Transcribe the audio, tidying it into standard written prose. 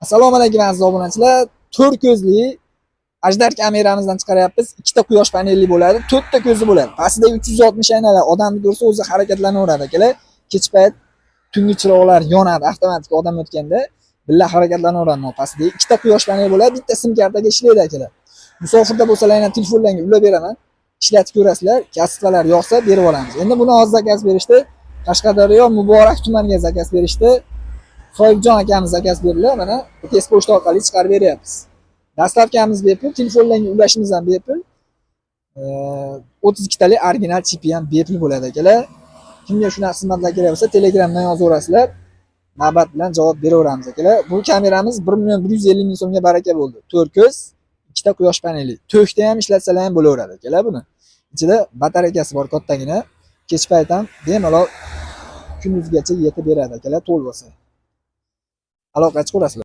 Assalomu alaykum aziz obunachilar. 4 ko'zli Ajdar kameramizdan chiqaryapmiz. Ikkita quyosh panelli bo'ladi, 4 ta ko'zi bo'ladi. Pastida 360 aynalar, odamni ko'rsa o'zi harakatlanaveradi akalar. Kech payt tungi chiroqlar yonadi, avtomatik odam o'tganda billa harakatlanaveradi. Pastida ikkita quyosh paneli bo'ladi, bitta sim kartaga ishlaydi akalar. Musofirda bo'lsalar, telefonlarga ulab beraman. Ishlatib ko'rasizlar, kasbalar yoqsa berib olamiz. Endi buni hozir zakaz berishdi. Qashqadaryo Muborak tumaniga zakaz berishdi. Soyibjon akamiz zakaz berildi, mana tez pochta orqali chiqarib beryapmiz. Dastavkamiz bepul, telefonlarga ulashimiz ham bepul. 32 talik original chipi ham bepul bo'ladi akalar. Kimga shunaqa xizmatlar kerak bo'lsa, Telegramdan yozaverasizlar. Navbat bilan javob beraveramiz akalar. Bu kameramiz 1.150.000 so'mga baraka bo'ldi. 4 ko'z, ikkita quyosh paneli. To'shda ham ishlatsalar ham bo'laveradi akalar buni. Ichida batareykasi bor kattagina. Kech payt ham bemalol kunduzgacha yetib beradi akalar, to'l bo'lsa. Aloqaga chiqaverasizlar.